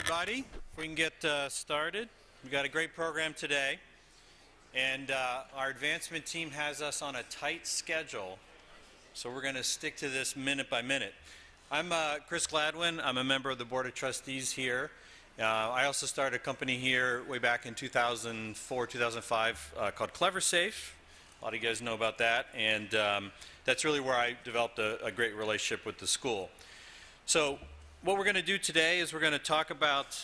everybody. If we can get started. We've got a great program today, and our advancement team has us on a tight schedule, so we're going to stick to this minute by minute. I'm Chris Gladwin. I'm a member of the Board of Trustees here. I also started a company here way back in 2004, 2005 called CleverSafe. A lot of you guys know about that, and that's really where I developed a great relationship with the school. So what we're going to do today is we're going to talk about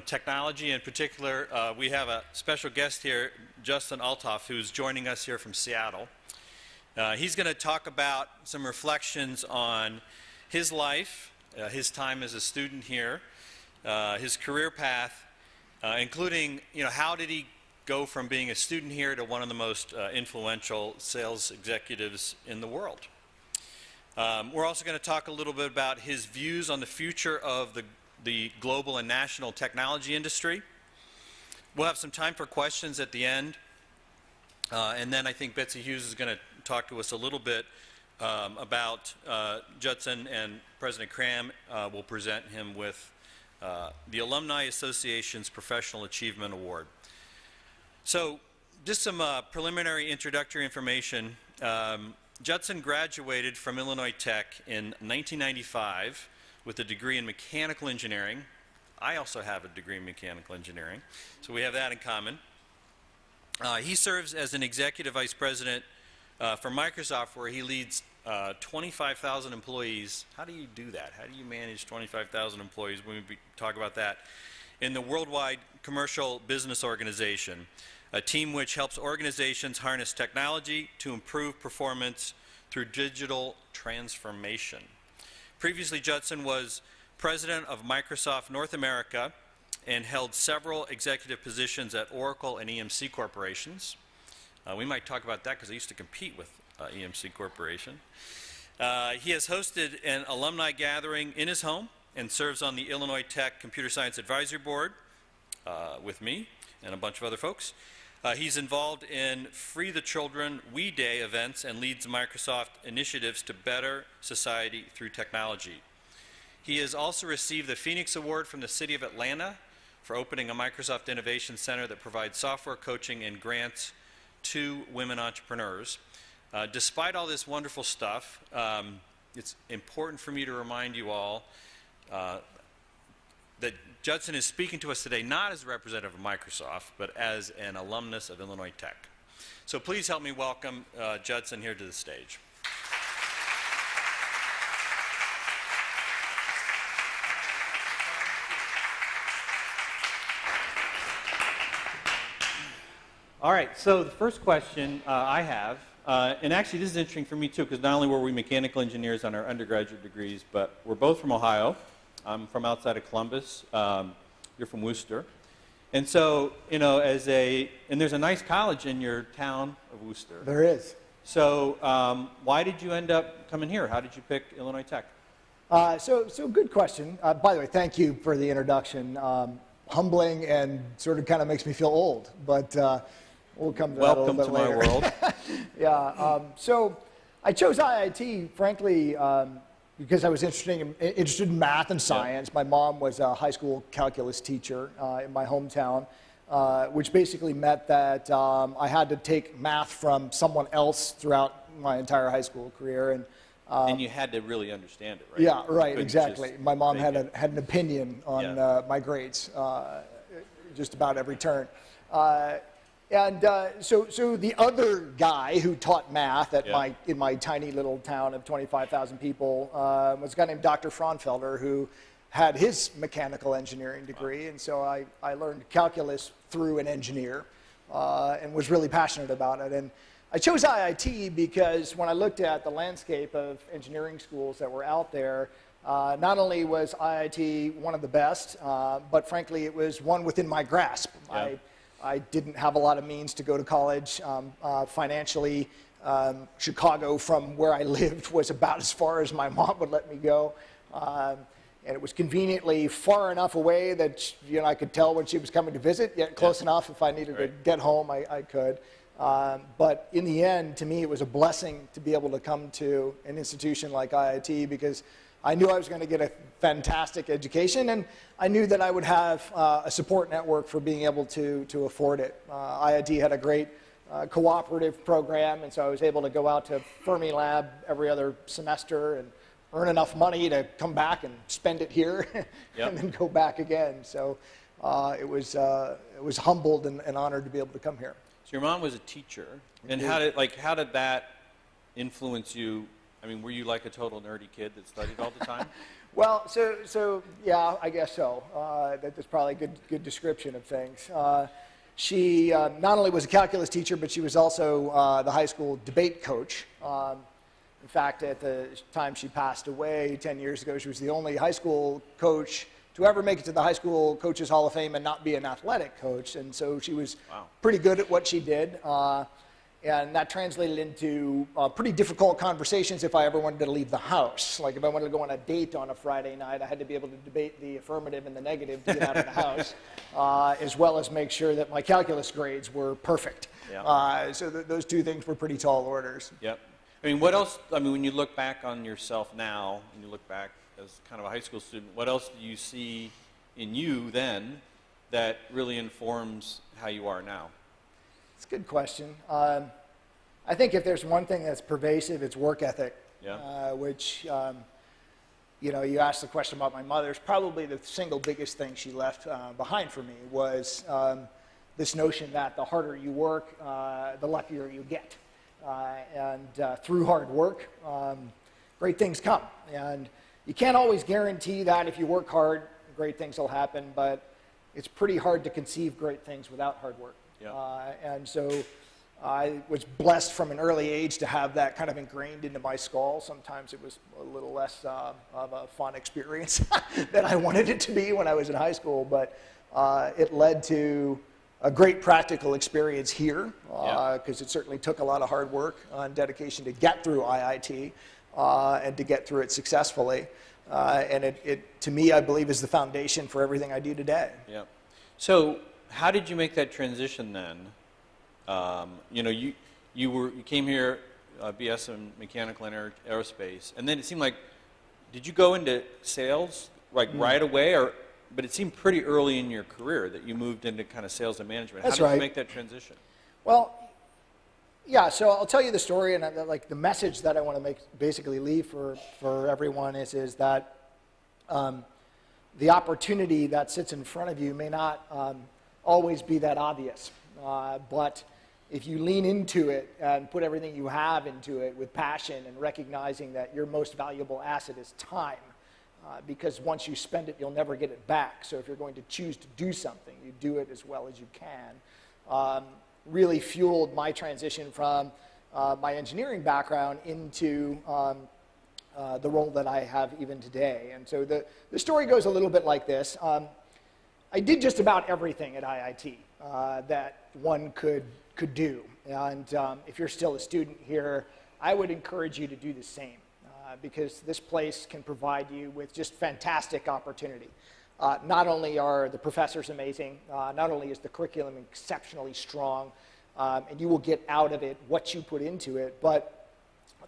technology in particular. We have a special guest here, Judson Althoff, who's joining us here from Seattle. He's going to talk about some reflections on his life, his time as a student here, his career path, including how did he go from being a student here to one of the most influential sales executives in the world. We're also going to talk a little bit about his views on the future of the global and national technology industry. We'll have some time for questions at the end. And then I think Betsy Hughes is going to talk to us a little bit about Judson, and President Cramb will present him with the Alumni Association's Professional Achievement Award. So just some preliminary introductory information. Judson graduated from Illinois Tech in 1995 with a degree in mechanical engineering. I also have a degree in mechanical engineering, so we have that in common. He serves as an executive vice president for Microsoft, where he leads 25,000 employees. How do you do that? How do you manage 25,000 employees? When we talk about that, in the worldwide commercial business organization, a team which helps organizations harness technology to improve performance through digital transformation. Previously, Judson was president of Microsoft North America and held several executive positions at Oracle and EMC corporations. We might talk about that because I used to compete with EMC Corporation. He has hosted an alumni gathering in his home and serves on the Illinois Tech Computer Science Advisory Board with me and a bunch of other folks. He's involved in Free the Children We Day events and leads Microsoft initiatives to better society through technology. He has also received the Phoenix Award from the City of Atlanta for opening a Microsoft Innovation Center that provides software coaching and grants to women entrepreneurs. Despite all this wonderful stuff, it's important for me to remind you all that Judson is speaking to us today not as a representative of Microsoft, but as an alumnus of Illinois Tech. So please help me welcome Judson here to the stage. All right, so the first question I have, and actually this is interesting for me too, because not only were we mechanical engineers on our undergraduate degrees, but we're both from Ohio. I'm from outside of Columbus. You're from Worcester. And so, and there's a nice college in your town of Worcester. There is. So why did you end up coming here? How did you pick Illinois Tech? So good question. By the way, thank you for the introduction. Humbling and sort of kind of makes me feel old, but we'll come to that a little bit later. Welcome to my world. Yeah. So I chose IIT, frankly, because I was interested in math and science. Yeah. My mom was a high school calculus teacher in my hometown, which basically meant that I had to take math from someone else throughout my entire high school career. And you had to really understand it, right? Yeah, right, exactly. My mom had an opinion on my grades just about every turn. So the other guy who taught math at in my tiny little town of 25,000 people was a guy named Dr. Fraunfelder, who had his mechanical engineering degree. And so I learned calculus through an engineer and was really passionate about it. And I chose IIT because when I looked at the landscape of engineering schools that were out there, not only was IIT one of the best, but frankly, it was one within my grasp. Yeah. I didn't have a lot of means to go to college. Financially, Chicago from where I lived was about as far as my mom would let me go. And it was conveniently far enough away that I could tell when she was coming to visit, yet close enough if I needed to get home, I could. But in the end, to me, it was a blessing to be able to come to an institution like IIT because I knew I was going to get a fantastic education, and I knew that I would have a support network for being able to afford it. IIT had a great cooperative program, and so I was able to go out to Fermilab every other semester and earn enough money to come back and spend it here and then go back again. So it was humbled and honored to be able to come here. So your mom was a teacher, and how did that influence you? I mean, were you like a total nerdy kid that studied all the time? Well, so yeah, I guess so. That's probably a good description of things. She not only was a calculus teacher, but she was also the high school debate coach. In fact, at the time she passed away 10 years ago, she was the only high school coach to ever make it to the High School Coaches Hall of Fame and not be an athletic coach. And so she was pretty good at what she did. And that translated into pretty difficult conversations if I ever wanted to leave the house. Like if I wanted to go on a date on a Friday night, I had to be able to debate the affirmative and the negative to get out of the house, as well as make sure that my calculus grades were perfect. So those two things were pretty tall orders. Yep. I mean, what else, I mean, when you look back on yourself now, and you look back as kind of a high school student, what else do you see in you then that really informs how you are now? It's a good question. I think if there's one thing that's pervasive, it's work ethic, which, you know, you asked the question about my mother. It's probably the single biggest thing she left behind for me was this notion that the harder you work, the luckier you get. And through hard work, great things come. And you can't always guarantee that if you work hard, great things will happen, but it's pretty hard to conceive great things without hard work. And so I was blessed from an early age to have that kind of ingrained into my skull. Sometimes it was a little less of a fun experience than I wanted it to be when I was in high school, but it led to a great practical experience here, because it certainly took a lot of hard work and dedication to get through IIT and to get through it successfully. And it, to me, I believe, is the foundation for everything I do today. Yeah. So how did you make that transition then? You know, you came here, BS in mechanical and aerospace, and then it seemed like, did you go into sales like right away, or? But it seemed pretty early in your career that you moved into kind of sales and management. That's How did right. you make that transition? Well, yeah, so I'll tell you the story, and like the message that I want to basically leave for everyone is that the opportunity that sits in front of you may not always be that obvious, but if you lean into it and put everything you have into it with passion and recognizing that your most valuable asset is time, because once you spend it, you'll never get it back. So if you're going to choose to do something, you do it as well as you can. Really fueled my transition from my engineering background into the role that I have even today. And so the story goes a little bit like this. I did just about everything at IIT that one could do. And if you're still a student here, I would encourage you to do the same. Because this place can provide you with just fantastic opportunity. Not only are the professors amazing, not only is the curriculum exceptionally strong, and you will get out of it what you put into it, but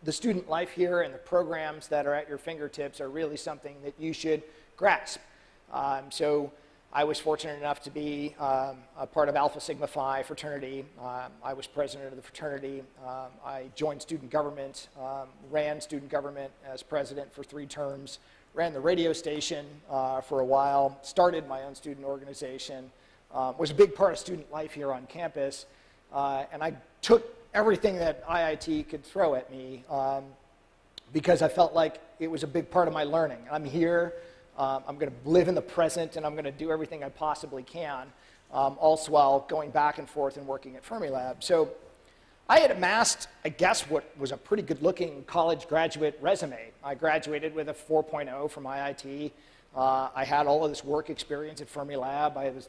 the student life here and the programs that are at your fingertips are really something that you should grasp. So I was fortunate enough to be a part of Alpha Sigma Phi fraternity. I was president of the fraternity. I joined student government, ran student government as president for 3 terms, ran the radio station for a while, started my own student organization, was a big part of student life here on campus, and I took everything that IIT could throw at me because I felt like it was a big part of my learning. I'm here. I'm going to live in the present, and I'm going to do everything I possibly can, also while going back and forth and working at Fermilab. So I had amassed, I guess, what was a pretty good-looking college graduate resume. I graduated with a 4.0 from IIT. I had all of this work experience at Fermilab. I was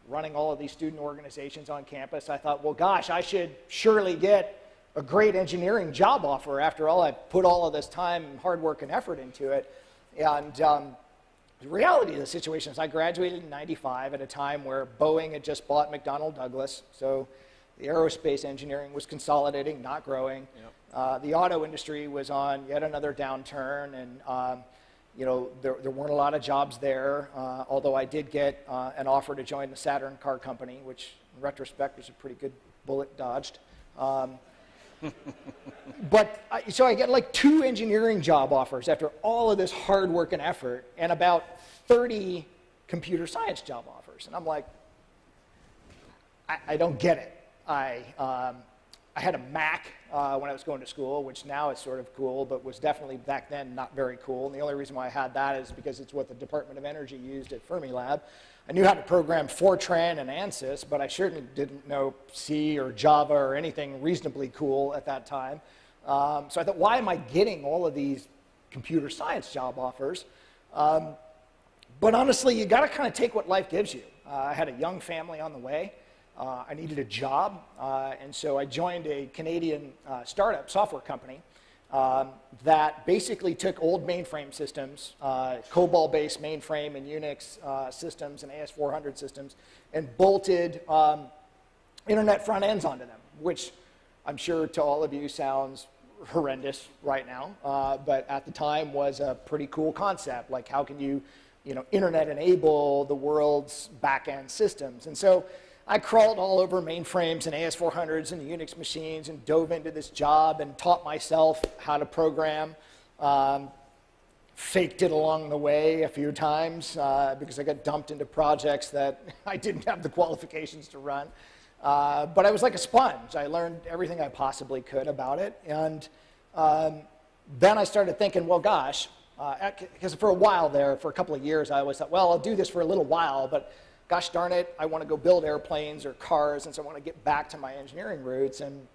running all of these student organizations on campus. I thought, well, gosh, I should surely get a great engineering job offer. After all, I put all of this time and hard work and effort into it. And the reality of the situation is I graduated in '95 at a time where Boeing had just bought McDonnell Douglas, so the aerospace engineering was consolidating, not growing. The auto industry was on yet another downturn, and there weren't a lot of jobs there, although I did get an offer to join the Saturn car company, which in retrospect was a pretty good bullet dodged. So I get like 2 engineering job offers after all of this hard work and effort, and about 30 computer science job offers. And I'm like, I don't get it. I had a Mac when I was going to school, which now is sort of cool, but was definitely back then not very cool. And the only reason why I had that is because it's what the Department of Energy used at Fermilab. I knew how to program Fortran and ANSYS, but I certainly didn't know C or Java or anything reasonably cool at that time. So I thought, why am I getting all of these computer science job offers? But honestly, you got to kind of take what life gives you. I had a young family on the way. I needed a job, and so I joined a Canadian startup software company that basically took old mainframe systems, COBOL-based mainframe and Unix systems and AS400 systems, and bolted internet front ends onto them, which I'm sure to all of you sounds horrendous right now, but at the time was a pretty cool concept. Like, how can you, internet enable the world's back-end systems? And so I crawled all over mainframes and AS400s and Unix machines and dove into this job and taught myself how to program. Faked it along the way a few times because I got dumped into projects that I didn't have the qualifications to run. But I was like a sponge. I learned everything I possibly could about it. And then I started thinking, well, gosh, because for a while there, for a couple of years, I always thought, well, I'll do this for a little while, but gosh darn it, I want to go build airplanes or cars, and so I want to get back to my engineering roots. And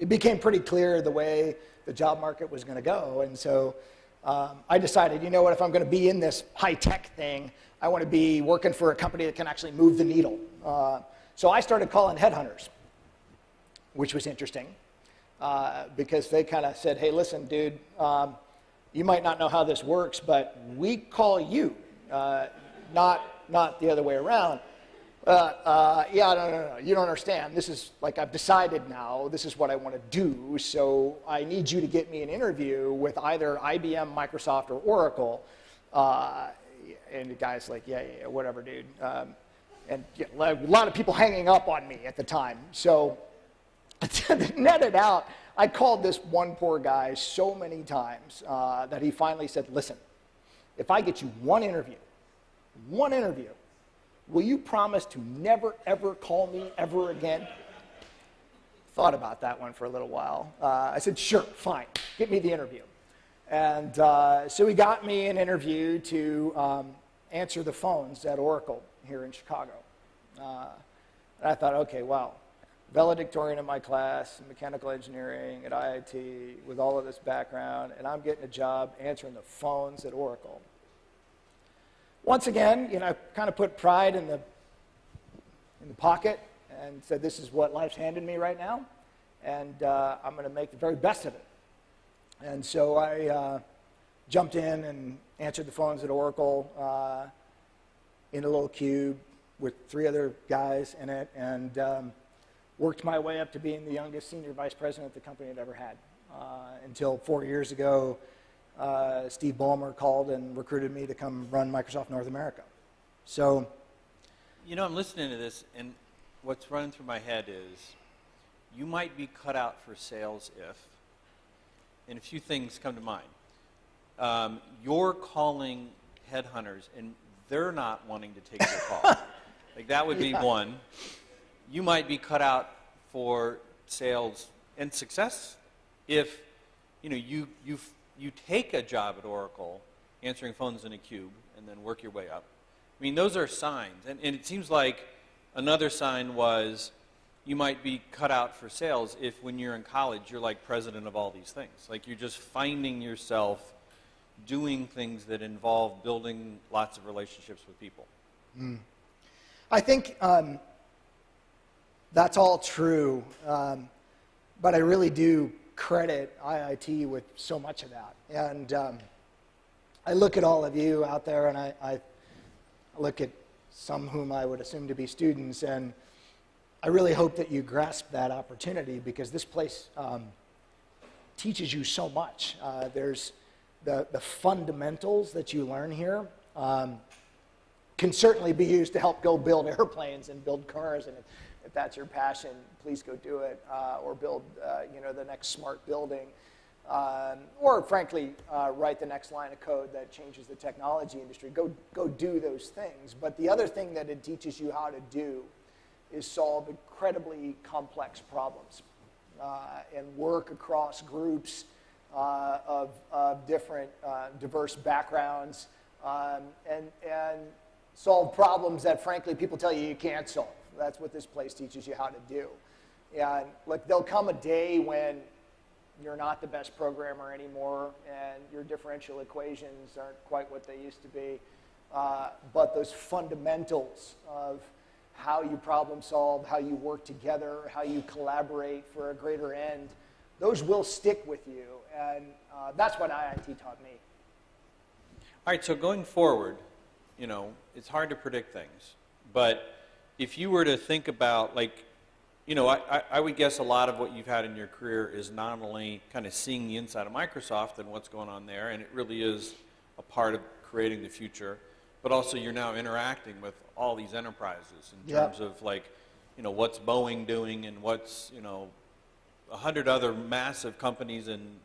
it became pretty clear the way the job market was going to go. And so I decided, you know what, if I'm going to be in this high-tech thing, I want to be working for a company that can actually move the needle. So I started calling headhunters, which was interesting because they kind of said, hey, listen, dude, you might not know how this works, but we call you, not the other way around. Yeah, no, you don't understand. This is, like, I've decided now, this is what I want to do, so I need you to get me an interview with either IBM, Microsoft, or Oracle. And the guy's like, yeah, whatever, dude. And yeah, a lot of people hanging up on me at the time. So to net it out, I called this one poor guy so many times that he finally said, listen, if I get you one interview, will you promise to never, ever call me ever again? Thought about that one for a little while. I said, sure, fine, get me the interview. And so he got me an interview to answer the phones at Oracle here in Chicago. And I thought, okay, wow, valedictorian in my class, mechanical engineering at IIT, with all of this background, and I'm getting a job answering the phones at Oracle. Once again, kind of put pride in the pocket and said, this is what life's handed me right now, and I'm going to make the very best of it. And so I jumped in and answered the phones at Oracle in a little cube with 3 other guys in it, and worked my way up to being the youngest senior vice president the company had ever had until 4 years ago. Steve Ballmer called and recruited me to come run Microsoft North America. So, I'm listening to this, and what's running through my head is you might be cut out for sales if, and a few things come to mind. You're calling headhunters, and they're not wanting to take your call. Like, that would be one. You might be cut out for sales and success if, you take a job at Oracle, answering phones in a cube, and then work your way up. I mean, those are signs. And it seems like another sign was you might be cut out for sales if when you're in college, you're like president of all these things. Like, you're just finding yourself doing things that involve building lots of relationships with people. I think that's all true, but I really do credit IIT with so much of that. And I look at all of you out there, and I look at some whom I would assume to be students, and I really hope that you grasp that opportunity, because this place teaches you so much. There's the fundamentals that you learn here can certainly be used to help go build airplanes and build cars. And if that's your passion, please go do it, or build the next smart building. Or frankly, write the next line of code that changes the technology industry. Go do those things. But the other thing that it teaches you how to do is solve incredibly complex problems and work across groups of different diverse backgrounds and solve problems that frankly people tell you can't solve. That's what this place teaches you how to do. And look, there'll come a day when you're not the best programmer anymore and your differential equations aren't quite what they used to be. But those fundamentals of how you problem solve, how you work together, how you collaborate for a greater end, those will stick with you. And that's what IIT taught me. All right, so going forward, it's hard to predict things. But if you were to think about, I would guess a lot of what you've had in your career is not only kind of seeing the inside of Microsoft and what's going on there, and it really is a part of creating the future, but also you're now interacting with all these enterprises in terms of what's Boeing doing and what's 100 other massive companies and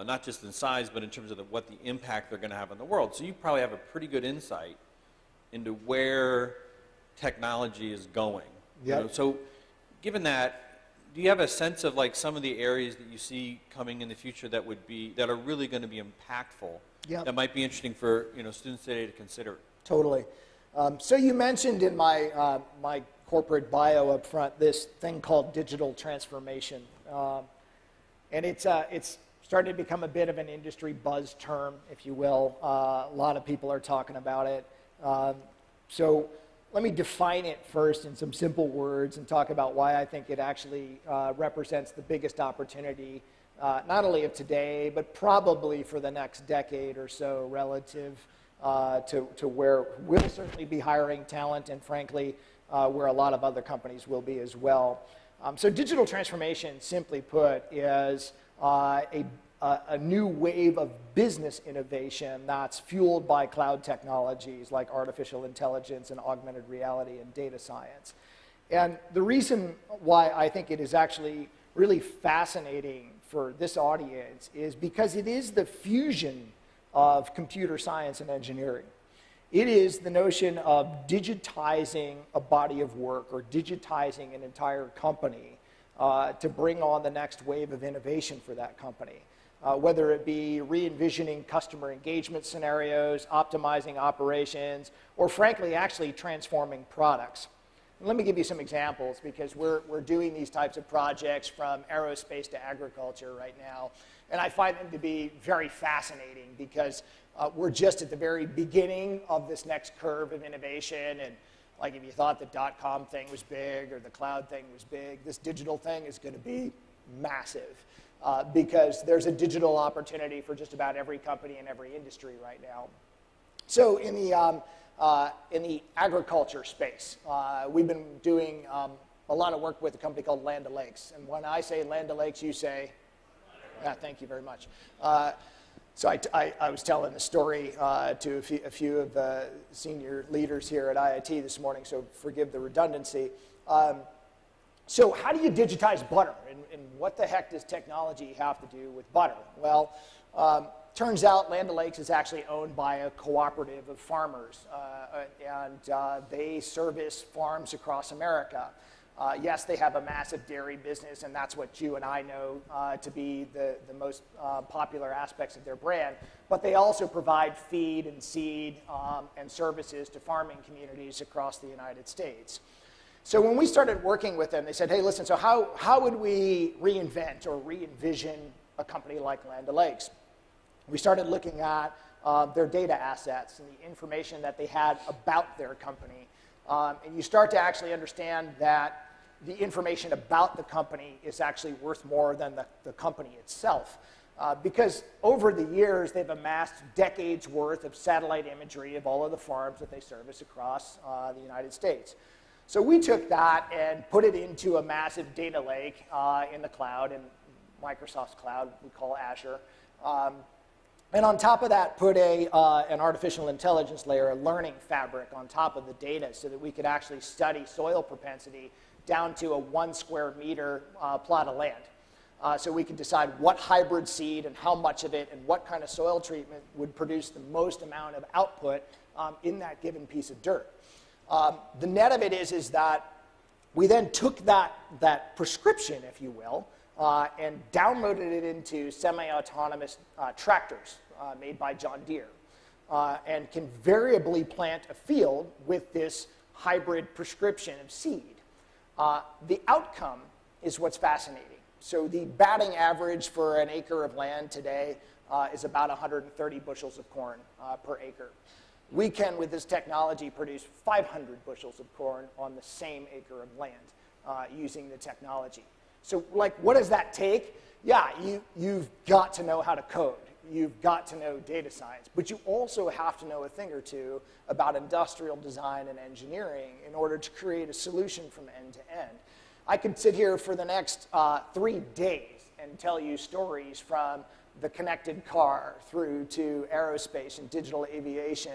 not just in size but in terms of what the impact they're going to have on the world. So you probably have a pretty good insight into where technology is going. So given that, do you have a sense of some of the areas that you see coming in the future that are really going to be impactful? That might be interesting for students today to consider. Totally. So you mentioned in my my corporate bio up front this thing called digital transformation, and it's starting to become a bit of an industry buzz term, if you will. A lot of people are talking about it. So let me define it first in some simple words and talk about why I think it actually represents the biggest opportunity, not only of today, but probably for the next decade or so relative to where we'll certainly be hiring talent and frankly, where a lot of other companies will be as well. So digital transformation, simply put, is a new wave of business innovation that's fueled by cloud technologies like artificial intelligence and augmented reality and data science. And the reason why I think it is actually really fascinating for this audience is because it is the fusion of computer science and engineering. It is the notion of digitizing a body of work or digitizing an entire company to bring on the next wave of innovation for that company. Whether it be re-envisioning customer engagement scenarios, optimizing operations, or frankly, actually transforming products. And let me give you some examples because we're doing these types of projects from aerospace to agriculture right now. And I find them to be very fascinating because we're just at the very beginning of this next curve of innovation. And if you thought the .com thing was big or the cloud thing was big, this digital thing is going to be massive. Because there's a digital opportunity for just about every company in every industry right now. So in the agriculture space, we've been doing a lot of work with a company called Land O'Lakes. And when I say Land O'Lakes, you say, thank you very much. So I was telling the story to a few of the senior leaders here at IIT this morning, so forgive the redundancy. So how do you digitize butter? And what the heck does technology have to do with butter? Well, turns out Land O'Lakes is actually owned by a cooperative of farmers, and they service farms across America. Yes, they have a massive dairy business, and that's what you and I know to be the most popular aspects of their brand, but they also provide feed and seed and services to farming communities across the United States. So when we started working with them, they said, hey, listen, so how would we reinvent or re-envision a company like Land O'Lakes? We started looking at their data assets and the information that they had about their company. And you start to actually understand that the information about the company is actually worth more than the company itself. Because over the years, they've amassed decades worth of satellite imagery of all of the farms that they service across the United States. So we took that and put it into a massive data lake in the cloud, in Microsoft's cloud, we call Azure. And on top of that, put an artificial intelligence layer, a learning fabric on top of the data so that we could actually study soil propensity down to a 1 square meter plot of land. So we could decide what hybrid seed and how much of it and what kind of soil treatment would produce the most amount of output in that given piece of dirt. The net of it is that we then took that prescription, if you will, and downloaded it into semi-autonomous tractors made by John Deere, and can variably plant a field with this hybrid prescription of seed. The outcome is what's fascinating. So the batting average for an acre of land today is about 130 bushels of corn per acre. We can, with this technology, produce 500 bushels of corn on the same acre of land using the technology. So, like, what does that take? Yeah, you've got to know how to code. You've got to know data science. But you also have to know a thing or two about industrial design and engineering in order to create a solution from end to end. I could sit here for the next 3 days and tell you stories from the connected car through to aerospace and digital aviation,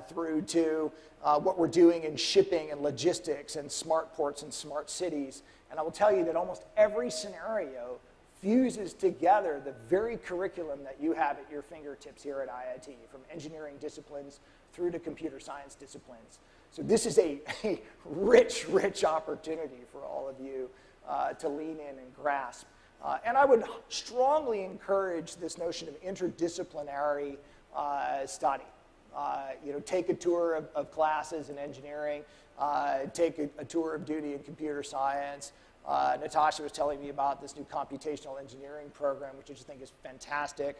through to what we're doing in shipping and logistics and smart ports and smart cities. And I will tell you that almost every scenario fuses together the very curriculum that you have at your fingertips here at IIT, from engineering disciplines through to computer science disciplines. So this is a rich, rich opportunity for all of you to lean in and grasp. And I would strongly encourage this notion of interdisciplinary study. Take a tour of classes in engineering, take a tour of duty in computer science. Natasha was telling me about this new computational engineering program, which I just think is fantastic,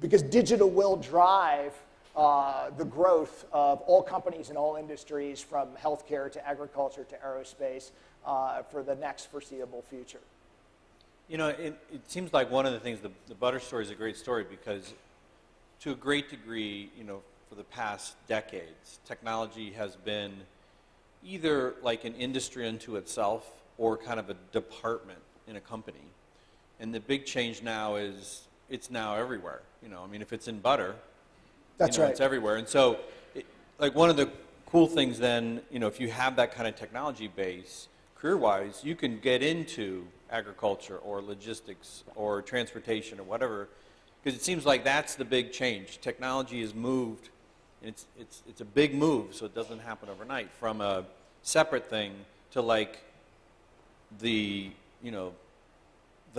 because digital will drive the growth of all companies in all industries, from healthcare to agriculture to aerospace, for the next foreseeable future. You know, it seems like one of the things, the butter story is a great story because to a great degree, for the past decades, technology has been either like an industry unto itself or kind of a department in a company. And the big change now is it's now everywhere. If it's in butter, that's right. It's everywhere. And so, like, one of the cool things then, if you have that kind of technology base, career-wise, you can get into agriculture or logistics or transportation or whatever, because it seems like that's the big change. Technology has moved, and it's a big move, so it doesn't happen overnight, from a separate thing to like the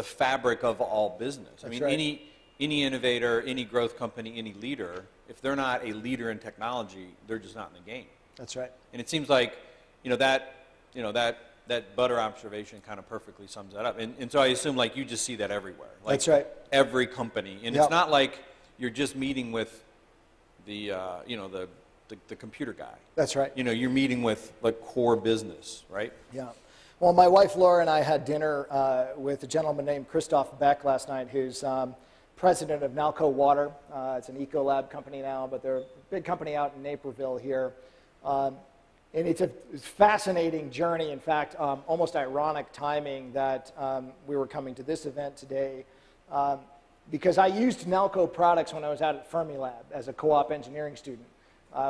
fabric of all business. That's right. Any innovator, any growth company, any leader, if they're not a leader in technology, they're just not in the game. That's right. And it seems like that butter observation kind of perfectly sums that up. And so I assume, like, you just see that everywhere. Like, that's right. Every company. And It's not like you're just meeting with the computer guy. That's right. You're meeting with, like, core business, right? Yeah. Well, my wife Laura and I had dinner with a gentleman named Christoph Beck last night, who's president of Nalco Water. It's an Ecolab company now, but they're a big company out in Naperville here. And it's a fascinating journey. In fact, almost ironic timing that we were coming to this event today, because I used Nalco products when I was out at Fermilab as a co-op engineering student.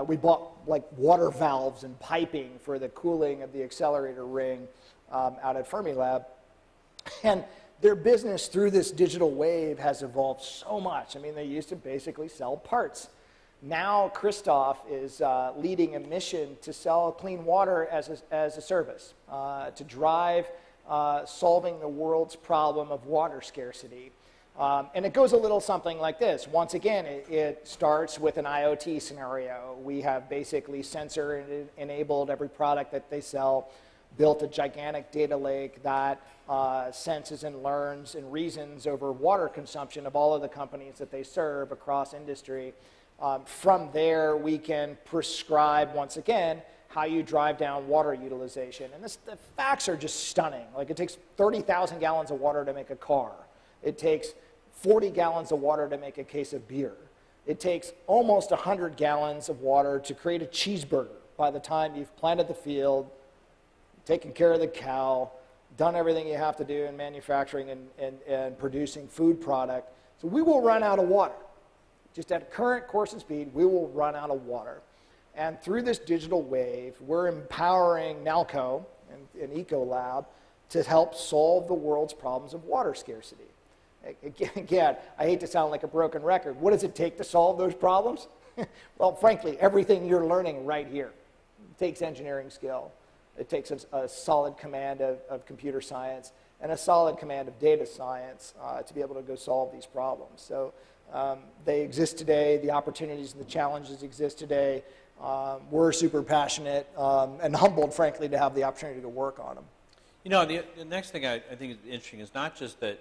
We bought, like, water valves and piping for the cooling of the accelerator ring out at Fermilab. And their business through this digital wave has evolved so much. They used to basically sell parts. Now Christoph is leading a mission to sell clean water as a service, to drive solving the world's problem of water scarcity. And it goes a little something like this. Once again, it starts with an IoT scenario. We have basically sensor-enabled every product that they sell, built a gigantic data lake that senses and learns and reasons over water consumption of all of the companies that they serve across industry. From there, we can prescribe, once again, how you drive down water utilization. And the facts are just stunning. Like, it takes 30,000 gallons of water to make a car. It takes 40 gallons of water to make a case of beer. It takes almost 100 gallons of water to create a cheeseburger by the time you've planted the field, taken care of the cow, done everything you have to do in manufacturing and producing food product. So we will run out of water. Just at current course and speed, we will run out of water. And through this digital wave, we're empowering NALCO and Ecolab to help solve the world's problems of water scarcity. Again, I hate to sound like a broken record. What does it take to solve those problems? Well, frankly, everything you're learning right here. It takes engineering skill. It takes a solid command of computer science and a solid command of data science to be able to go solve these problems. So they exist today. The opportunities and the challenges exist today. We're super passionate and humbled, frankly, to have the opportunity to work on them. You know, the next thing I think is interesting is not just that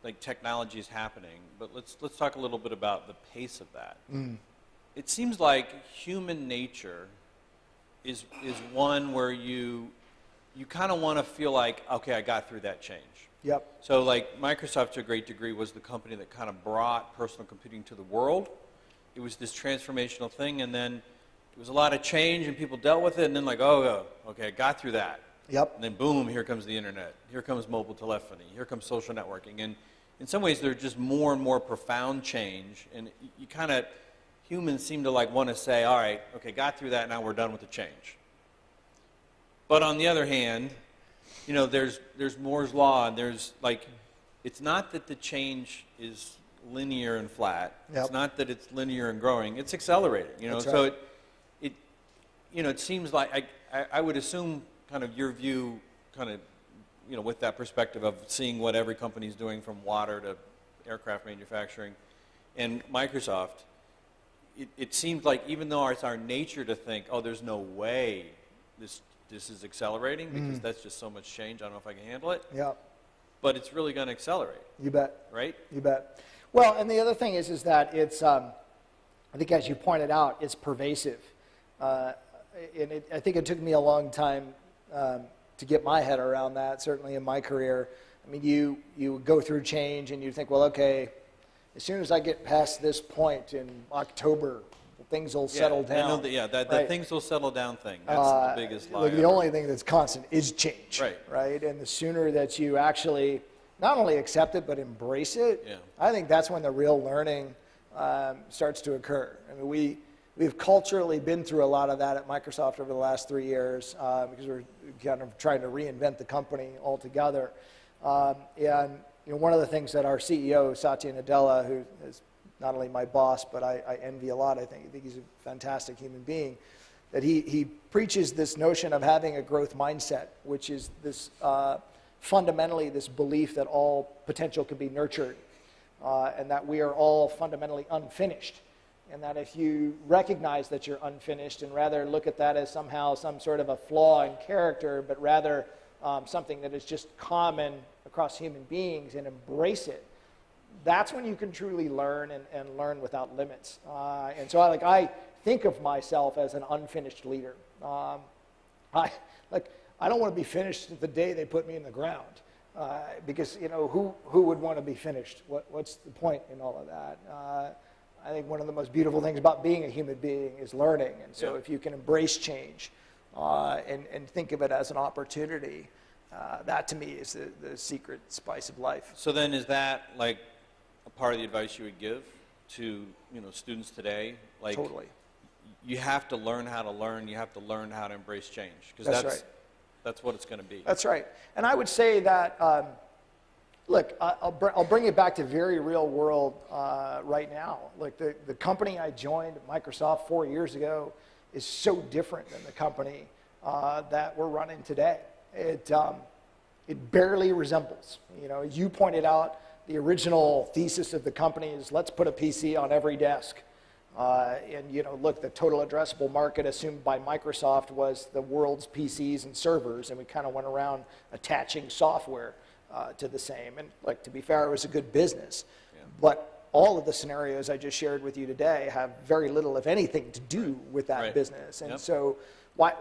like technology is happening, but let's talk a little bit about the pace of that. It seems like human nature is one where you kind of want to feel like, okay, I got through that change. Yep. So like Microsoft to a great degree was the company that kind of brought personal computing to the world. It was this transformational thing, and then it was a lot of change and people dealt with it, and then like, oh, okay, I got through that. Yep. And then boom, here comes the internet. Here comes mobile telephony. Here comes social networking. And in some ways, they're just more and more profound change. And you kind of, humans seem to like want to say, all right, okay, got through that, now we're done with the change. But on the other hand, you know, there's Moore's Law, and there's like, it's not that the change is linear and flat. Yep. It's not that it's linear and growing. It's accelerating, you know. That's So right. it seems like I would assume kind of your view, kind of, you know, with that perspective of seeing what every company is doing from water to aircraft manufacturing, and Microsoft, it seems like even though it's our nature to think, oh, there's no way this is accelerating because that's just so much change, I don't know if I can handle it. Yep. But it's really going to accelerate. You bet. Right? You bet. Well, and the other thing is that it's, I think as you pointed out, it's pervasive. I think it took me a long time to get my head around that, certainly in my career. I mean, you go through change and you think, well, okay, as soon as I get past this point in October, things will settle down. The things will settle down thing. That's the biggest lie. Look, the only thing that's constant is change. Right? And the sooner that you actually not only accept it, but embrace it, I think that's when the real learning starts to occur. I mean, we've culturally been through a lot of that at Microsoft over the last 3 years because we're kind of trying to reinvent the company altogether. And you know, one of the things that our CEO, Satya Nadella, who is not only my boss, but I envy a lot, I think he's a fantastic human being, that he preaches this notion of having a growth mindset, which is this fundamentally this belief that all potential can be nurtured and that we are all fundamentally unfinished. And that if you recognize that you're unfinished and rather look at that as somehow some sort of a flaw in character, but rather something that is just common across human beings and embrace it, that's when you can truly learn and learn without limits. And so I think of myself as an unfinished leader. I don't want to be finished the day they put me in the ground because, you know, who would want to be finished? What's the point in all of that? I think one of the most beautiful things about being a human being is learning. And so if you can embrace change and think of it as an opportunity, that to me is the secret spice of life. So then is that like a part of the advice you would give to, you know, students today? Like, totally. You have to learn how to learn. You have to learn how to embrace change because that's what it's going to be. That's right. And I would say that, look, I'll bring it back to very real world right now. Like the company I joined, Microsoft, 4 years ago, is so different than the company that we're running today. It barely resembles. You know, as you pointed out, the original thesis of the company is let's put a PC on every desk. And, you know, look, the total addressable market assumed by Microsoft was the world's PCs and servers, and we kind of went around attaching software to the same. And, like, to be fair, it was a good business. Yeah. But all of the scenarios I just shared with you today have very little, if anything, to do with that business. And so why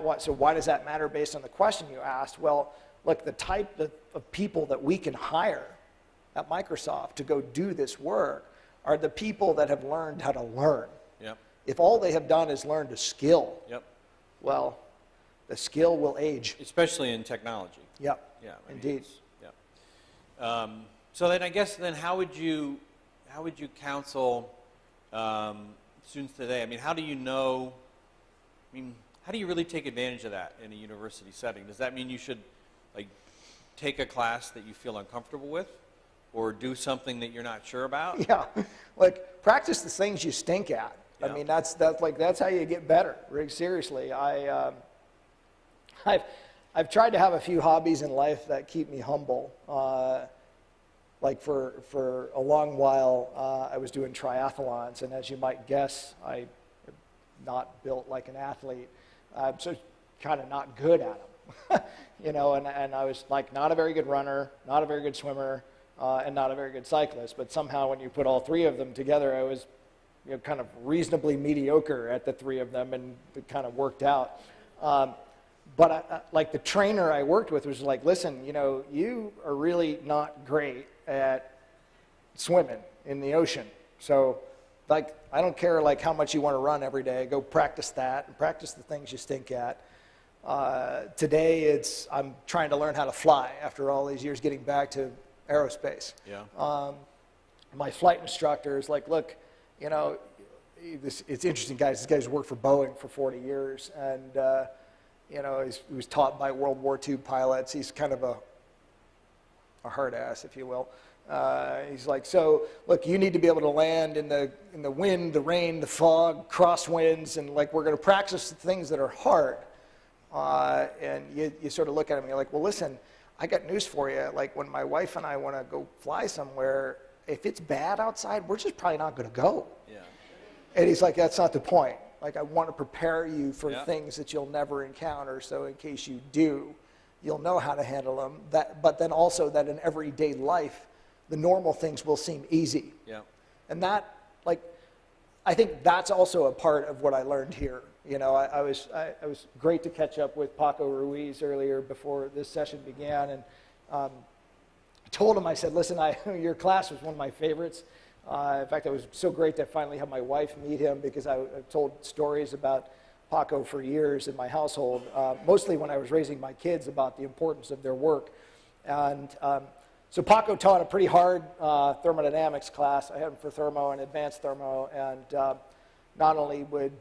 does that matter based on the question you asked? Well, look, the type of people that we can hire at Microsoft to go do this work are the people that have learned how to learn. Yep. If all they have done is learned a skill, well, the skill will age. Especially in technology. Yep. Yeah. Indeed. So then I guess how would you would you counsel students today? I mean, how do you know? I mean, how do you really take advantage of that in a university setting? Does that mean you should like take a class that you feel uncomfortable with, or do something that you're not sure about? Yeah, like practice the things you stink at. Yeah. I mean, that's how you get better. Rick, seriously, I've tried to have a few hobbies in life that keep me humble. Like for a long while, I was doing triathlons, and as you might guess, I am not built like an athlete, so kind of not good at them. You know, and I was like not a very good runner, not a very good swimmer, and not a very good cyclist. But somehow, when you put all three of them together, I was, you know, kind of reasonably mediocre at the three of them, and it kind of worked out. But like the trainer I worked with was like, listen, you know, you are really not great at swimming in the ocean. So, like, I don't care like how much you want to run every day. Go practice that and practice the things you stink at. Today, I'm trying to learn how to fly after all these years getting back to aerospace. Yeah. My flight instructor is like, look, you know, it's interesting, guys. This guy's worked for Boeing for 40 years, and you know, he was taught by World War II pilots. He's kind of a hard ass, if you will. He's like, so look, you need to be able to land in the wind, the rain, the fog, crosswinds, and like we're going to practice the things that are hard. And you sort of look at him and you're like, well, listen, I got news for you. Like when my wife and I want to go fly somewhere, if it's bad outside, we're just probably not going to go. Yeah. And he's like, that's not the point. Like, I want to prepare you for Yeah. things that you'll never encounter, so in case you do, you'll know how to handle them. But then also that in everyday life, the normal things will seem easy. Yeah. And that, like, I think that's also a part of what I learned here. You know, I was great to catch up with Paco Ruiz earlier before this session began, and I told him, I said, listen, your class was one of my favorites. In fact, it was so great to finally have my wife meet him, because I've told stories about Paco for years in my household, mostly when I was raising my kids, about the importance of their work. And so Paco taught a pretty hard thermodynamics class. I had him for thermo and advanced thermo, and not only would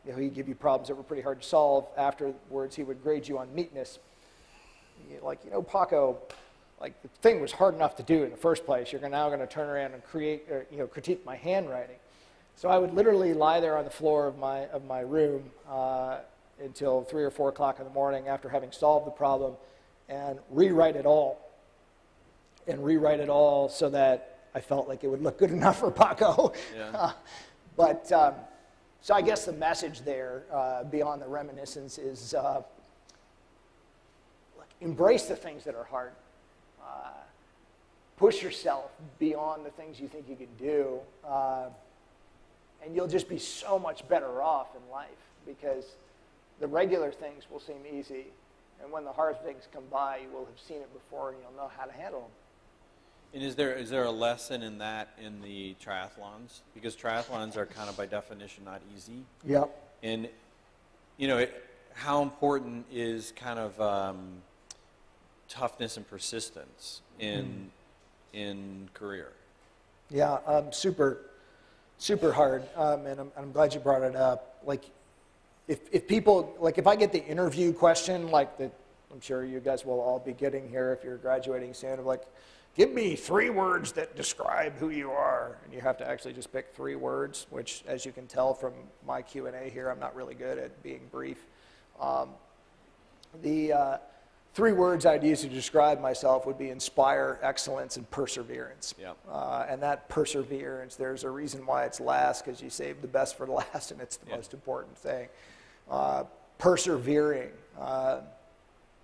he'd give you problems that were pretty hard to solve, afterwards he would grade you on neatness. Like, you know, Paco, like the thing was hard enough to do in the first place. You're now going to turn around and critique my handwriting. So I would literally lie there on the floor of my room until 3 or 4 o'clock in the morning after having solved the problem, and rewrite it all. And rewrite it all so that I felt like it would look good enough for Paco. Yeah. So I guess the message there, beyond the reminiscence, is embrace the things that are hard. Push yourself beyond the things you think you can do, and you'll just be so much better off in life, because the regular things will seem easy, and when the hard things come by, you will have seen it before and you'll know how to handle them. And is there a lesson in that in the triathlons? Because triathlons are kind of by definition not easy. Yep. And, you know, how important is kind of toughness and persistence in career? Yeah, super hard, and I'm glad you brought it up. Like, if people, like if I get the interview question, like that I'm sure you guys will all be getting here if you're graduating soon, of like, give me 3 words that describe who you are, and you have to actually just pick 3 words, which, as you can tell from my Q&A here, I'm not really good at being brief. The 3 words I'd use to describe myself would be inspire, excellence, and perseverance. Yeah. And that perseverance, there's a reason why it's last, because you saved the best for last, and it's the most important thing. Persevering.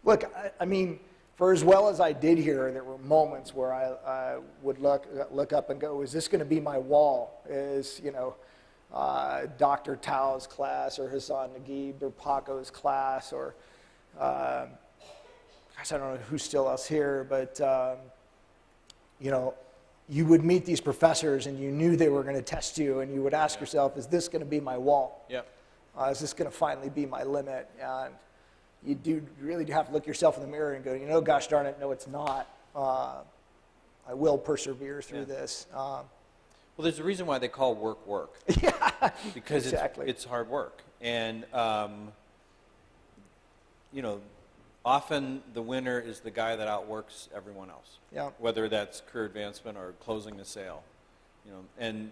Look, I mean, for as well as I did here, there were moments where I would look up and go, is this going to be my wall? Is, you know, Dr. Tao's class, or Hassan Naguib, or Paco's class, or gosh, I don't know who's still else here, but you know, you would meet these professors and you knew they were going to test you, and you would ask yourself, is this going to be my wall? Yep. Is this going to finally be my limit? And you really do have to look yourself in the mirror and go, you know, gosh darn it, no, it's not. I will persevere through this. Well, there's a reason why they call work work. Yeah, Because exactly. it's hard work. And, you know, often the winner is the guy that outworks everyone else. Yeah. Whether that's career advancement or closing the sale. You know, and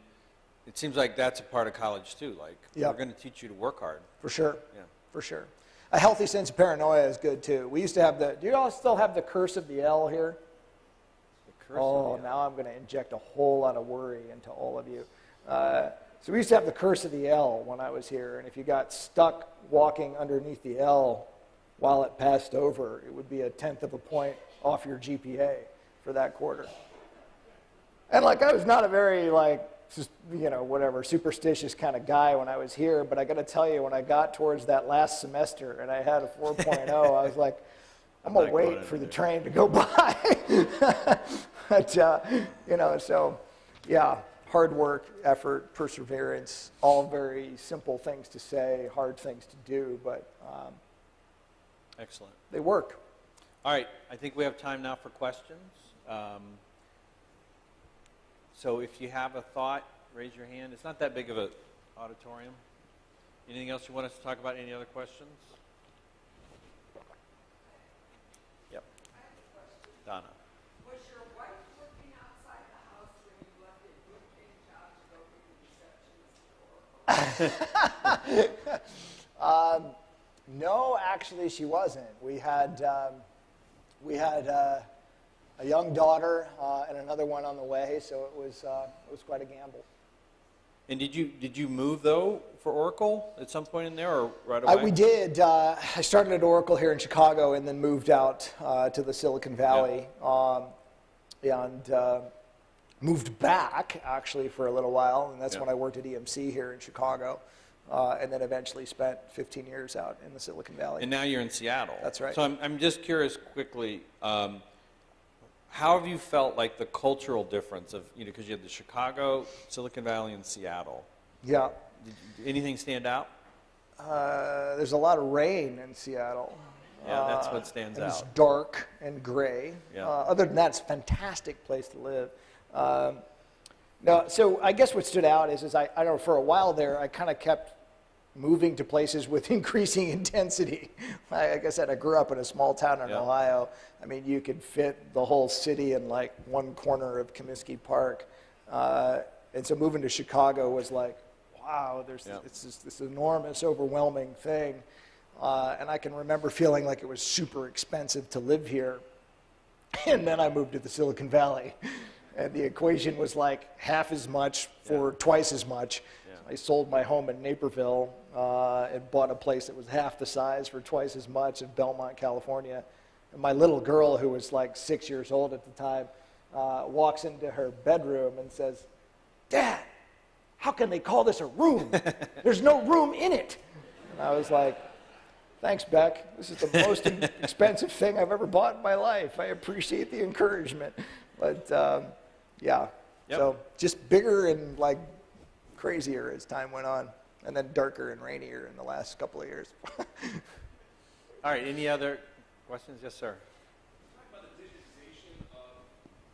it seems like that's a part of college too. Like, Yep. we're going to teach you to work hard. For sure. Yeah. For sure. A healthy sense of paranoia is good too. We used to have do you all still have the curse of the L here? The curse of Oh, the- now I'm going to inject a whole lot of worry into all of you. So we used to have the curse of the L when I was here, and if you got stuck walking underneath the L while it passed over, it would be 1/10 of a point off your GPA for that quarter. And like, I was not a very whatever, superstitious kind of guy when I was here, but I got to tell you, when I got towards that last semester and I had a 4.0, I was like, I'm going to wait for the train to go by. But, so yeah, hard work, effort, perseverance, all very simple things to say, hard things to do, but Excellent. they work. All right, I think we have time now for questions. So if you have a thought, raise your hand. It's not that big of an auditorium. Anything else you want us to talk about? Any other questions? Yep. Donna. Was your wife working outside the house when you left a good-paying job to go be the receptionist for Oracle? No, actually, she wasn't. We had a young daughter and another one on the way, so it was quite a gamble. And did you move though for Oracle at some point in there, or right away? We did. I started at Oracle here in Chicago and then moved out to the Silicon Valley, and moved back actually for a little while, and that's when I worked at EMC here in Chicago. And then eventually spent 15 years out in the Silicon Valley. And now you're in Seattle. That's right. So I'm just curious quickly, how have you felt like the cultural difference of, because you had the Chicago, Silicon Valley, and Seattle. Yeah. Did anything stand out? There's a lot of rain in Seattle. Yeah, that's what stands and out. It's dark and gray. Yeah. Other than that, it's a fantastic place to live. No, so I guess what stood out is I don't know, for a while there, I kind of kept moving to places with increasing intensity. Like I said, I grew up in a small town in Ohio. I mean, you could fit the whole city in like one corner of Comiskey Park. And so moving to Chicago was like, wow, it's this enormous, overwhelming thing. And I can remember feeling like it was super expensive to live here. And then I moved to the Silicon Valley. And the equation was like half as much for twice as much. I sold my home in Naperville and bought a place that was half the size for twice as much in Belmont, California. And my little girl, who was like 6 years old at the time, walks into her bedroom and says, "Dad, how can they call this a room? There's no room in it." And I was like, "Thanks, Beck. This is the most expensive thing I've ever bought in my life. I appreciate the encouragement." But so just bigger and like crazier as time went on, and then darker and rainier in the last couple of years. All right, any other questions? Yes, sir. Talk about the digitization of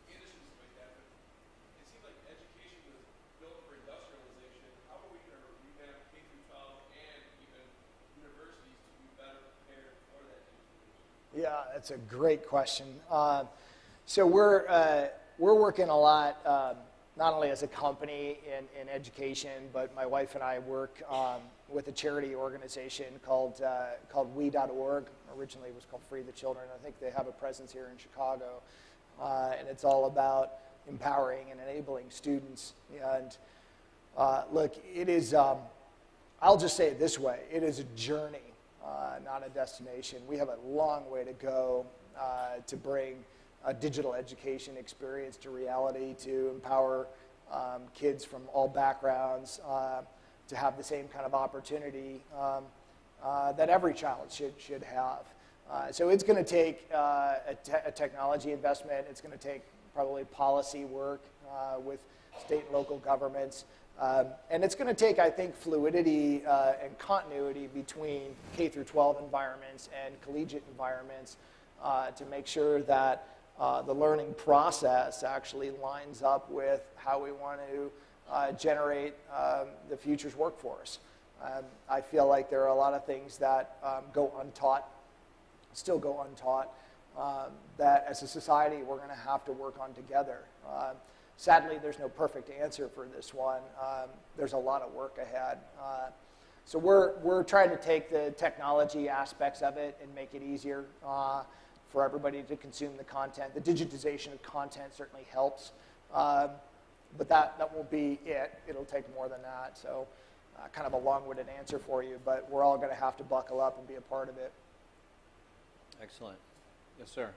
industries like that, but it seems like education was built for industrialization. How are we going to revamp K through 12 and even universities to be better prepared for that digitization? Yeah, that's a great question. So we're working a lot, not only as a company in education, but my wife and I work with a charity organization called We.org. Originally it was called Free the Children. I think they have a presence here in Chicago. And it's all about empowering and enabling students. And look, it is, I'll just say it this way, it is a journey, not a destination. We have a long way to go to bring a digital education experience to reality, to empower kids from all backgrounds to have the same kind of opportunity that every child should have. So it's going to take a technology investment. It's going to take probably policy work with state and local governments. And it's going to take, I think, fluidity and continuity between K through 12 environments and collegiate environments to make sure that the learning process actually lines up with how we want to generate the future's workforce. I feel like there are a lot of things that go untaught, still go untaught, that as a society we're going to have to work on together. Sadly, there's no perfect answer for this one. There's a lot of work ahead. So we're trying to take the technology aspects of it and make it easier for everybody to consume the content. The digitization of content certainly helps, but that won't be it. It'll take more than that. So kind of a long-winded answer for you, but we're all going to have to buckle up and be a part of it. Excellent. Yes, sir.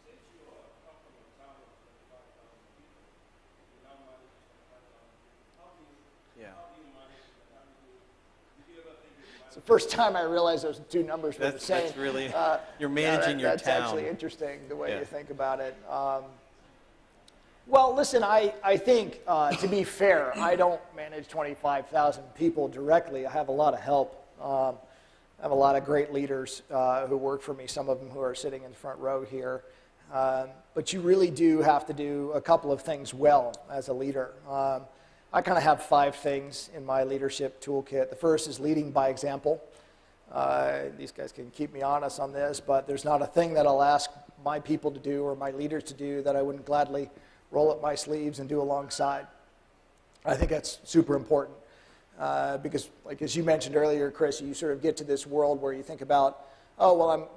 Since you come from a town of 25,000 people, you now manage 25,000 people. Yeah. How do you manage that? How do you ever think you It's the first time I realized those two numbers were the same. That's really, you're managing your that's town. That's actually interesting, the way Yeah. you think about it. Well, listen, I think, to be fair, I don't manage 25,000 people directly. I have a lot of help. I have a lot of great leaders who work for me, some of them who are sitting in the front row here. But you really do have to do a couple of things well as a leader. I kind of have 5 things in my leadership toolkit. The first is leading by example. These guys can keep me honest on this, but there's not a thing that I'll ask my people to do or my leaders to do that I wouldn't gladly roll up my sleeves and do alongside. I think that's super important because, like as you mentioned earlier, Chris, you sort of get to this world where you think about, oh, well,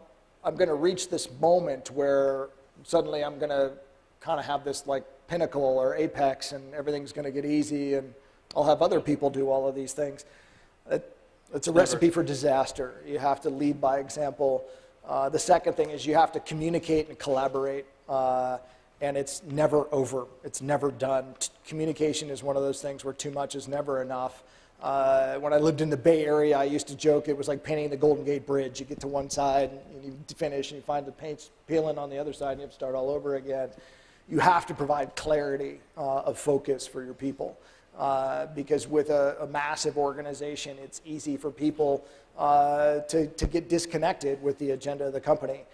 I'm going to reach this moment where suddenly I'm going to kind of have this like pinnacle or apex and everything's going to get easy and I'll have other people do all of these things. It's a recipe for disaster. You have to lead by example. The second thing is you have to communicate and collaborate. And it's never over. It's never done. Communication is one of those things where too much is never enough. When I lived in the Bay Area, I used to joke it was like painting the Golden Gate Bridge. You get to one side, and you finish, and you find the paint's peeling on the other side, and you have to start all over again. You have to provide clarity of focus for your people. Because with a massive organization, it's easy for people to get disconnected with the agenda of the company.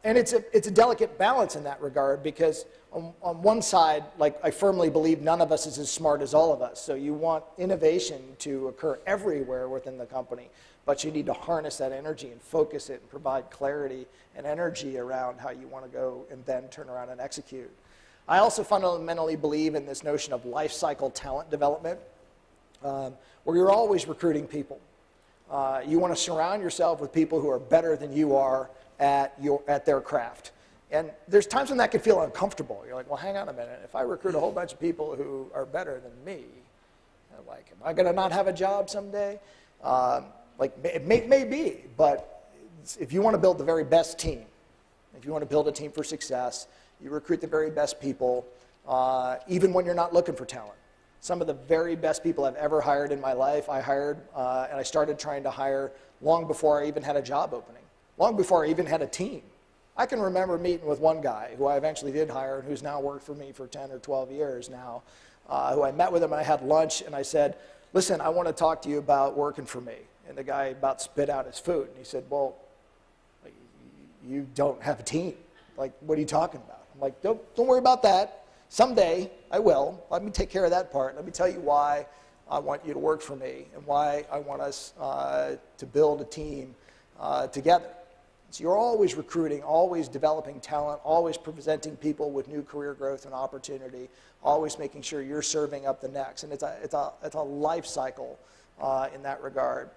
And it's a delicate balance in that regard because on one side, like I firmly believe none of us is as smart as all of us. So you want innovation to occur everywhere within the company, but you need to harness that energy and focus it and provide clarity and energy around how you want to go and then turn around and execute. I also fundamentally believe in this notion of life cycle talent development, where you're always recruiting people. You want to surround yourself with people who are better than you are at their craft. And there's times when that can feel uncomfortable. You're like, well, hang on a minute. If I recruit a whole bunch of people who are better than me, like, am I going to not have a job someday? Like, it may be, but if you want to build the very best team, if you want to build a team for success, you recruit the very best people, even when you're not looking for talent. Some of the very best people I've ever hired in my life, I hired, and I started trying to hire long before I even had a job opening. Long before I even had a team. I can remember meeting with one guy who I eventually did hire and who's now worked for me for 10 or 12 years now, who I met with him and I had lunch and I said, listen, I want to talk to you about working for me. And the guy about spit out his food. And he said, well, you don't have a team. Like, what are you talking about? I'm like, don't worry about that. Someday I will. Let me take care of that part. Let me tell you why I want you to work for me and why I want us to build a team together. So you're always recruiting, always developing talent, always presenting people with new career growth and opportunity, always making sure you're serving up the next. And it's a life cycle in that regard.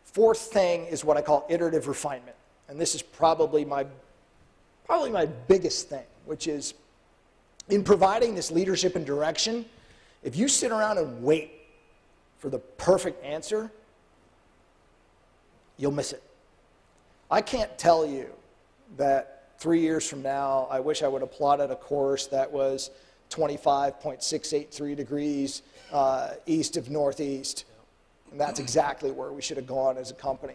Fourth thing is what I call iterative refinement. And this is probably my biggest thing, which is in providing this leadership and direction, if you sit around and wait for the perfect answer, you'll miss it. I can't tell you that 3 years from now, I wish I would have plotted a course that was 25.683 degrees east of northeast. And that's exactly where we should have gone as a company.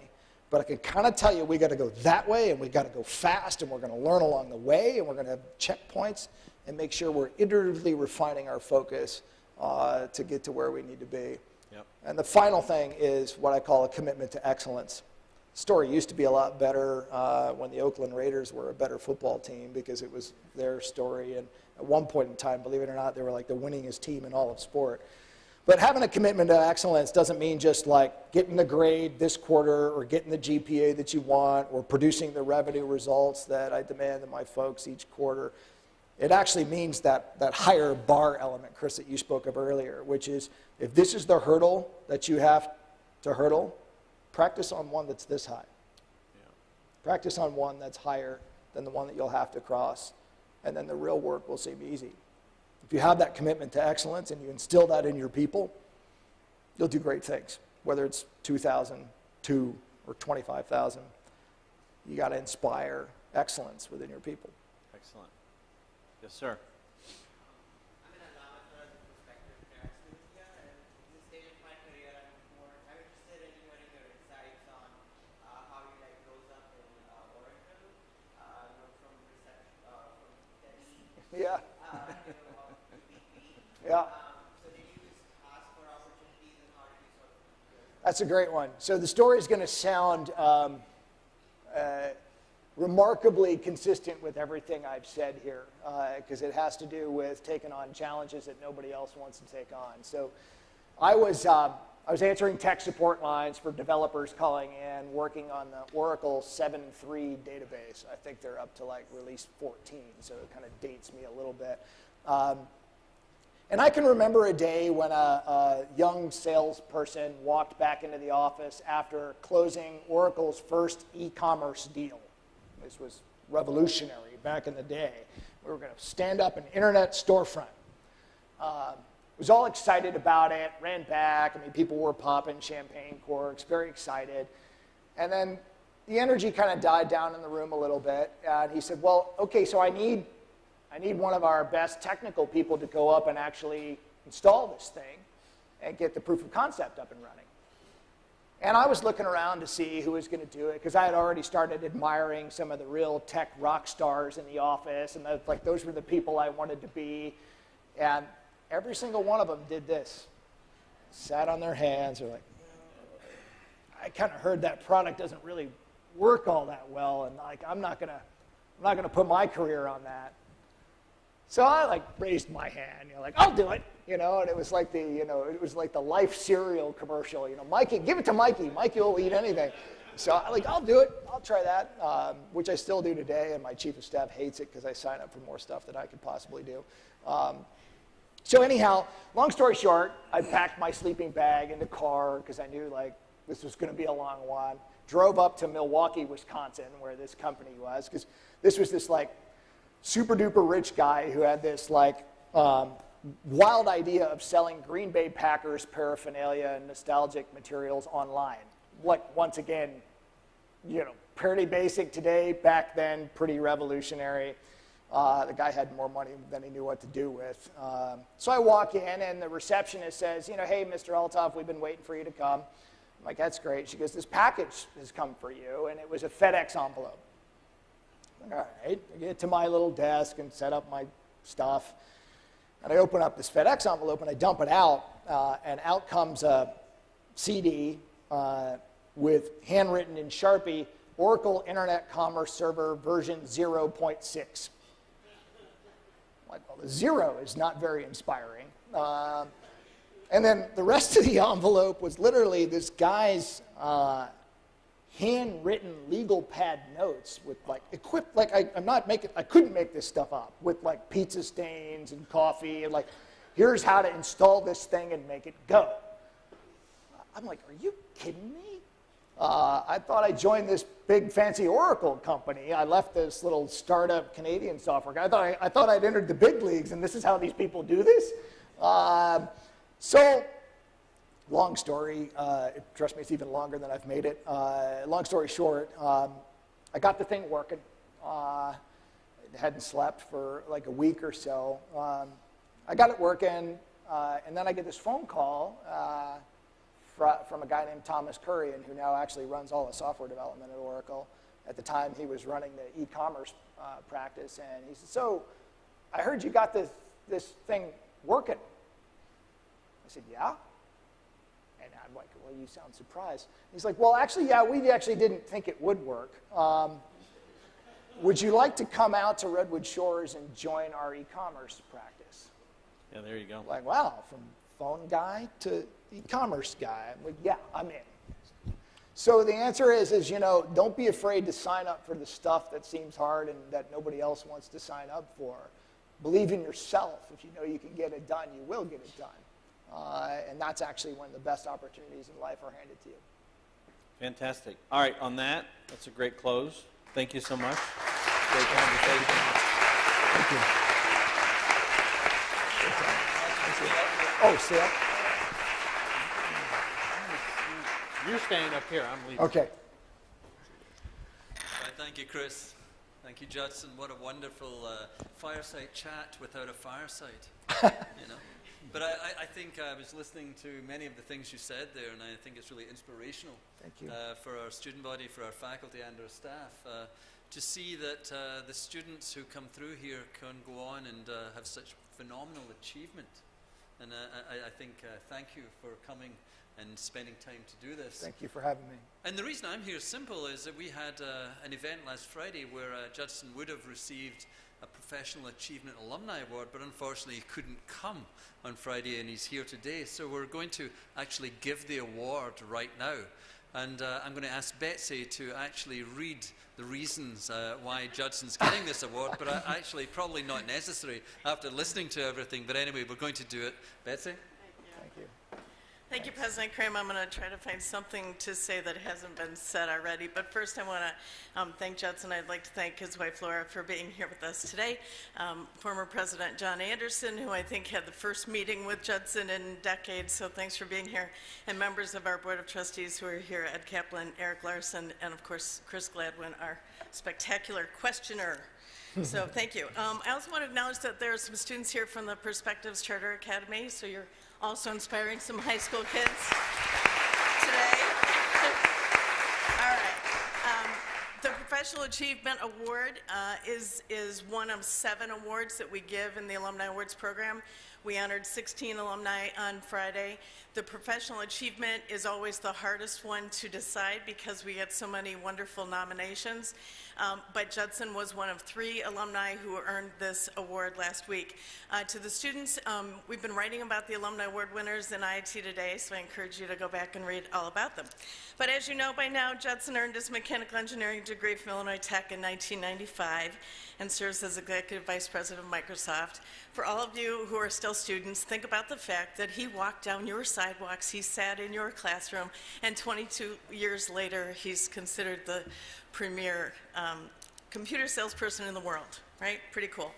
But I can kind of tell you we got to go that way and we got to go fast and we're going to learn along the way and we're going to have checkpoints and make sure we're iteratively refining our focus to get to where we need to be. Yep. And the final thing is what I call a commitment to excellence. Story used to be a lot better when the Oakland Raiders were a better football team because it was their story. And at one point in time, believe it or not, they were like the winningest team in all of sport. But having a commitment to excellence doesn't mean just like getting the grade this quarter or getting the GPA that you want or producing the revenue results that I demand of my folks each quarter. It actually means that higher bar element, Chris, that you spoke of earlier, which is if this is the hurdle that you have to hurdle, practice on one that's this high. Yeah. Practice on one that's higher than the one that you'll have to cross, and then the real work will seem easy. If you have that commitment to excellence and you instill that in your people, you'll do great things. Whether it's 2,000, 2, or 25,000, you got to inspire excellence within your people. Excellent. Yes, sir. I'm an alumnus as a prospective grad student here, and in this stage of my career, I'm interested in hearing your insights on how you rose up in Oracle, from research, from Delhi. Yeah. EVP. Yeah. So did you just ask for opportunities, and how did you sort of? That's a great one. So the story is going to sound remarkably consistent with everything I've said here, because it has to do with taking on challenges that nobody else wants to take on. So I was answering tech support lines for developers calling in, working on the Oracle 7.3 database. I think they're up to like release 14, so it kind of dates me a little bit. And I can remember a day when a young salesperson walked back into the office after closing Oracle's first e-commerce deal. This was revolutionary back in the day. We were going to stand up an internet storefront. Was all excited about it, ran back. I mean, people were popping champagne corks, very excited. And then the energy kind of died down in the room a little bit. And he said, well, okay, so I need one of our best technical people to go up and actually install this thing and get the proof of concept up and running. And I was looking around to see who was going to do it, because I had already started admiring some of the real tech rock stars in the office, and those were the people I wanted to be. And every single one of them did this. Sat on their hands. They're like, I kind of heard that product doesn't really work all that well, and like I'm not gonna put my career on that. So I raised my hand, I'll do it, and it was like the Life cereal commercial, Mikey, give it to Mikey. Mikey will eat anything. So I'll do it. I'll try that, which I still do today, and my chief of staff hates it because I sign up for more stuff that I could possibly do. So anyhow, long story short, I packed my sleeping bag in the car because I knew this was going to be a long one. Drove up to Milwaukee, Wisconsin, where this company was, because this was this super duper rich guy who had this wild idea of selling Green Bay Packers paraphernalia and nostalgic materials online. Once again, pretty basic today, back then pretty revolutionary. The guy had more money than he knew what to do with. So I walk in and the receptionist says, hey, Mr. Althoff, we've been waiting for you to come. I'm like, that's great. She goes, this package has come for you, and it was a FedEx envelope. All right, I get to my little desk and set up my stuff, and I open up this FedEx envelope and I dump it out, and out comes a CD with handwritten in Sharpie, Oracle Internet Commerce Server version 0.6. Well, the 0 is not very inspiring. And then the rest of the envelope was literally this guy's handwritten legal pad notes with equipped, I couldn't make this stuff up, with pizza stains and coffee and here's how to install this thing and make it go. I'm like, are you kidding me? I thought I joined this big fancy Oracle company. I left this little startup Canadian software guy. I thought I'd entered the big leagues, and this is how these people do this? So, long story, trust me, it's even longer than I've made it. Long story short, I got the thing working. Hadn't slept for a week or so. I got it working, and then I get this phone call from a guy named Thomas Currian, who now actually runs all the software development at Oracle. At the time, he was running the e-commerce practice, and he said, so I heard you got this thing working. I said, yeah. And I'm like, well, you sound surprised. He's like, well, actually, yeah, we actually didn't think it would work. Would you like to come out to Redwood Shores and join our e-commerce practice? Yeah, there you go. Like, wow, from phone guy to e-commerce guy. I'm like, yeah, I'm in. So the answer is, you know, don't be afraid to sign up for the stuff that seems hard and that nobody else wants to sign up for. Believe in yourself. If you know you can get it done, you will get it done. And that's actually when the best opportunities in life are handed to you. Fantastic. All right, on that, that's a great close. Thank you so much. Great conversation. Thank you. Oh, stay up. You're staying up here. I'm leaving. Okay. Right, thank you, Chris. Thank you, Judson. What a wonderful fireside chat without a fireside. You know. But I think I was listening to many of the things you said there, and I think it's really inspirational. Thank you. For our student body, for our faculty and our staff, to see that the students who come through here can go on and have such phenomenal achievement. And I think thank you for coming and spending time to do this. Thank you for having me. And the reason I'm here simple is that we had an event last Friday where Judson would have received a Professional Achievement Alumni Award, but unfortunately he couldn't come on Friday, and he's here today. So we're going to actually give the award right now. And I'm going to ask Betsy to actually read the reasons why Judson's getting this award, but actually probably not necessary after listening to everything. But anyway, we're going to do it. Betsy? Thank you. Thank you, President Cramb. I'm going to try to find something to say that hasn't been said already. But first, I want to thank Judson. I'd like to thank his wife, Laura, for being here with us today. Former President John Anderson, who I think had the first meeting with Judson in decades, so thanks for being here. And members of our Board of Trustees who are here, Ed Kaplan, Eric Larson, and of course, Chris Gladwin, our spectacular questioner. So thank you. I also want to acknowledge that there are some students here from the Perspectives Charter Academy, so you're also inspiring some high school kids today. All right. The Professional Achievement Award is one of 7 awards that we give in the Alumni Awards program. We honored 16 alumni on Friday. The Professional Achievement is always the hardest one to decide because we get so many wonderful nominations. But Judson was one of 3 alumni who earned this award last week. To the students, we've been writing about the Alumni Award winners in IIT Today, so I encourage you to go back and read all about them. But as you know by now, Judson earned his mechanical engineering degree from Illinois Tech in 1995 and serves as Executive Vice President of Microsoft. For all of you who are still students, think about the fact that he walked down your sidewalks, he sat in your classroom, and 22 years later, he's considered the premier computer salesperson in the world, right? Pretty cool.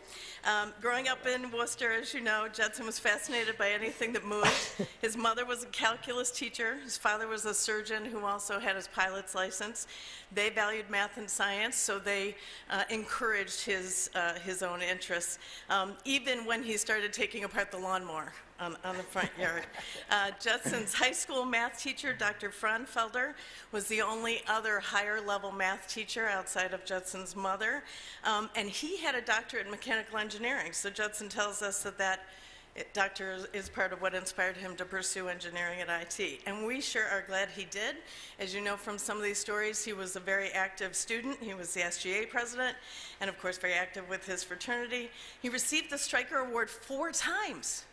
Growing up in Worcester, as you know, Judson was fascinated by anything that moved. His mother was a calculus teacher. His father was a surgeon who also had his pilot's license. They valued math and science, so they encouraged his own interests, even when he started taking apart the lawnmower on the front yard. Judson's high school math teacher, Dr. Fraunfelder, was the only other higher level math teacher outside of Judson's mother, and he had a doctorate in mechanical engineering. So Judson tells us that doctor is part of what inspired him to pursue engineering at IT. And we sure are glad he did. As you know from some of these stories, he was a very active student. He was the SGA president, and of course very active with his fraternity. He received the Stryker Award 4 times.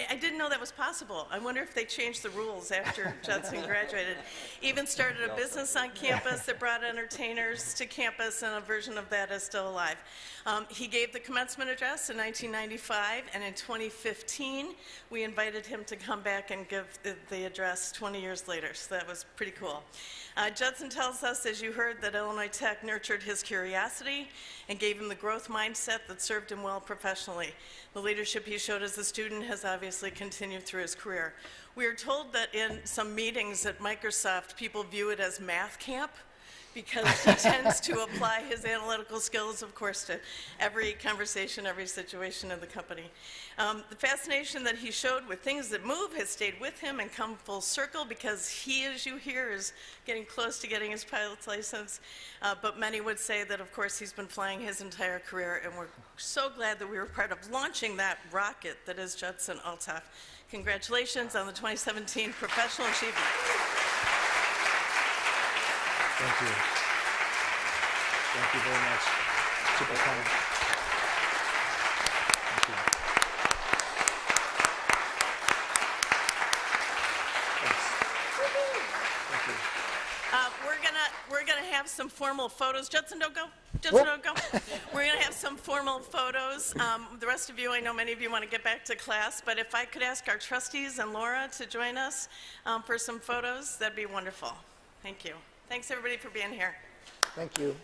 I didn't know that was possible. I wonder if they changed the rules after Judson graduated. Even started a business on campus that brought entertainers to campus, and a version of that is still alive. He gave the commencement address in 1995, and in 2015, we invited him to come back and give the address 20 years later, so that was pretty cool. Judson tells us, as you heard, that Illinois Tech nurtured his curiosity and gave him the growth mindset that served him well professionally. The leadership he showed as a student has obviously continued through his career. We are told that in some meetings at Microsoft, people view it as math camp because he tends to apply his analytical skills, of course, to every conversation, every situation in the company. The fascination that he showed with things that move has stayed with him and come full circle because he, as you hear, is getting close to getting his pilot's license. But many would say that, of course, he's been flying his entire career, and we're so glad that we were part of launching that rocket that is Judson Althoff. Congratulations on the 2017 Professional Achievement. Thank you. Thank you very much. Super kind. Thank you. Thanks. Thank you. We're gonna have some formal photos. Judson, don't go. Judson, don't go. We're gonna have some formal photos. The rest of you, I know many of you want to get back to class, but if I could ask our trustees and Laura to join us for some photos, that'd be wonderful. Thank you. Thanks everybody for being here. Thank you.